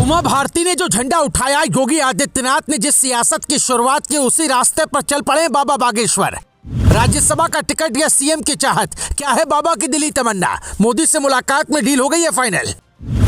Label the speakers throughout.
Speaker 1: उमा भारती ने जो झंडा उठाया, योगी आदित्यनाथ ने जिस सियासत की शुरुआत की, उसी रास्ते पर चल पड़े बाबा बागेश्वर। राज्यसभा का टिकट या सीएम की चाहत, क्या है बाबा की दिली तमन्ना? मोदी से मुलाकात में डील हो गई है फाइनल।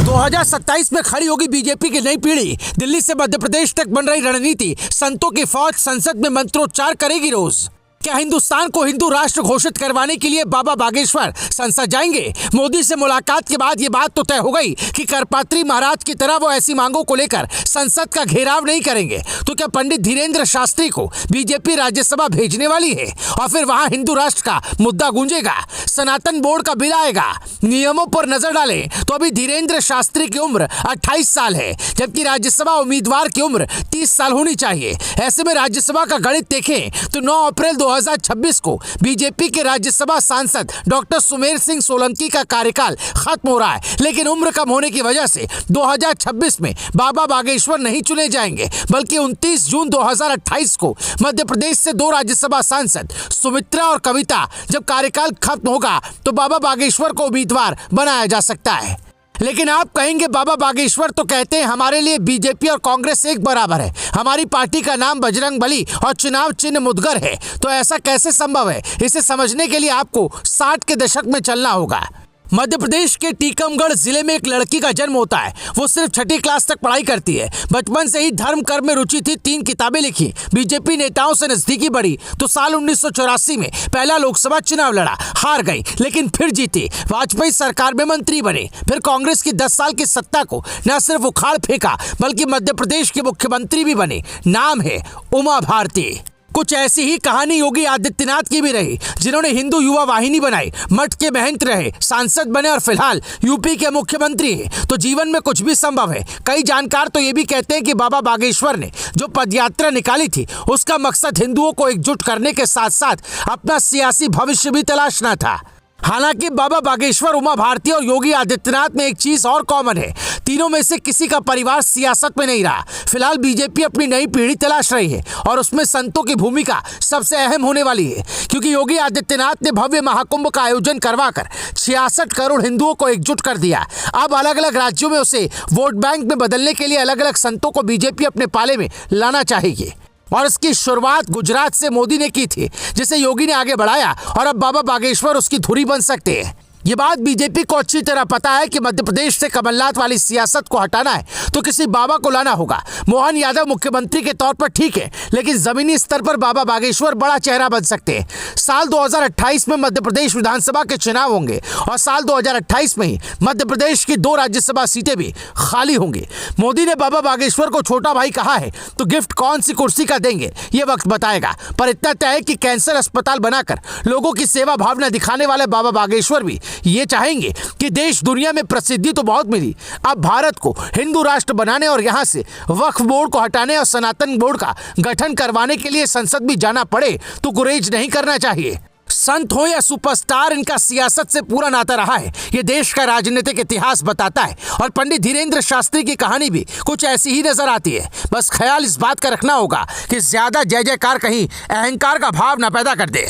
Speaker 1: 2027 में खड़ी होगी बीजेपी की नई पीढ़ी। दिल्ली से मध्य प्रदेश तक बन रही रणनीति, संतों की फौज संसद में मंत्रोच्चार करेगी रोज। क्या हिंदुस्तान को हिंदू राष्ट्र घोषित करवाने के लिए बाबा बागेश्वर संसद जाएंगे? मोदी से मुलाकात के बाद ये बात तो तय हो गई कि करपात्री महाराज की तरह वो ऐसी मांगों को लेकर संसद का घेराव नहीं करेंगे। तो क्या पंडित धीरेन्द्र शास्त्री को बीजेपी राज्यसभा भेजने वाली है और फिर वहां हिंदू राष्ट्र का मुद्दा गूंजेगा? सनातन बोर्ड का बिल आएगा। नियमों पर नजर डालें तो अभी धीरेन्द्र शास्त्री की उम्र 28 साल है, जबकि राज्यसभा उम्मीदवार की उम्र 30 साल होनी चाहिए। ऐसे में राज्यसभा का गणित देखें तो 9 अप्रैल 2026 को बीजेपी के राज्यसभा सांसद डॉक्टर सुमेर सिंह सोलंकी का कार्यकाल खत्म हो रहा है, लेकिन उम्र कम होने की वजह से 2026 में बाबा बागेश्वर नहीं चुने जाएंगे, बल्कि 29 जून 2028 को मध्य प्रदेश से 2 राज्यसभा सांसद सुमित्रा और कविता जब कार्यकाल खत्म होगा तो बाबा बागेश्वर को उम्मीदवार बनाया जा सकता है। लेकिन आप कहेंगे बाबा बागेश्वर तो कहते हैं हमारे लिए बीजेपी और कांग्रेस एक बराबर है, हमारी पार्टी का नाम बजरंगबली और चुनाव चिन्ह मुदगर है। तो ऐसा कैसे संभव है? इसे समझने के लिए आपको 60 के दशक में चलना होगा। मध्य प्रदेश के टीकमगढ़ जिले में एक लड़की का जन्म होता है। वो सिर्फ 6ठी क्लास तक पढ़ाई करती है। बचपन से ही धर्म कर्म में रुचि थी, 3 किताबें लिखी, बीजेपी नेताओं से नजदीकी बढ़ी तो साल 1984 में पहला लोकसभा चुनाव लड़ा, हार गई लेकिन फिर जीती। वाजपेयी सरकार में मंत्री बने, फिर कांग्रेस की 10 साल की सत्ता को न सिर्फ उखाड़ फेंका बल्कि मध्य प्रदेश के मुख्यमंत्री भी बने। नाम है उमा भारती। कुछ ऐसी ही कहानी योगी आदित्यनाथ की भी रही, जिन्होंने हिंदू युवा वाहिनी बनाई, मठ के महंत रहे, सांसद बने और फिलहाल यूपी के मुख्यमंत्री हैं। तो जीवन में कुछ भी संभव है। कई जानकार तो ये भी कहते हैं कि बाबा बागेश्वर ने जो पदयात्रा निकाली थी उसका मकसद हिंदुओं को एकजुट करने के साथ साथ अपना सियासी भविष्य भी तलाशना था। हालांकि बाबा बागेश्वर, उमा भारती और योगी आदित्यनाथ में एक चीज और कॉमन है, तीनों में से किसी का परिवार सियासत में नहीं रहा। फिलहाल बीजेपी अपनी नई पीढ़ी तलाश रही है और उसमें संतों की भूमिका सबसे अहम होने वाली है, क्योंकि योगी आदित्यनाथ ने भव्य महाकुंभ का आयोजन करवाकर 66 करोड़ हिंदुओं को एकजुट कर दिया। अब अलग अलग राज्यों में उसे वोट बैंक में बदलने के लिए अलग अलग संतों को बीजेपी अपने पाले में लाना चाहेगी। और इसकी शुरुआत गुजरात से मोदी ने की थी, जिसे योगी ने आगे बढ़ाया और अब बाबा बागेश्वर उसकी धुरी बन सकते हैं। ये बात बीजेपी को अच्छी तरह पता है कि मध्य प्रदेश से कमलनाथ वाली सियासत को हटाना है तो किसी बाबा को लाना होगा। मोहन यादव मुख्यमंत्री के तौर पर ठीक है, लेकिन जमीनी स्तर पर बाबा बागेश्वर बड़ा चेहरा बन सकते हैं। साल 2028 में मध्य प्रदेश विधानसभा के चुनाव होंगे और साल 2028 में ही मध्य प्रदेश की 2 राज्यसभा सीटें भी खाली होंगी। मोदी ने बाबा बागेश्वर को छोटा भाई कहा है, तो गिफ्ट कौन सी कुर्सी का देंगे ये वक्त बताएगा। पर इतना तय है कि कैंसर अस्पताल बनाकर लोगों की सेवा भावना दिखाने वाले बाबा बागेश्वर भी ये चाहेंगे कि देश दुनिया में प्रसिद्धि तो बहुत मिली, अब भारत को हिंदू राष्ट्र बनाने और यहां से वक्फ बोर्ड को हटाने और सनातन बोर्ड का गठन करवाने के लिए संसद भी जाना पड़े तो गुरेज नहीं करना चाहिए। संत हो या सुपरस्टार, इनका सियासत से पूरा नाता रहा है, ये देश का राजनीतिक इतिहास बताता है। और पंडित धीरेन्द्र शास्त्री की कहानी भी कुछ ऐसी ही नजर आती है। बस ख्याल इस बात का रखना होगा कि ज्यादा जय जयकार कहीं अहंकार का भाव न पैदा कर दे।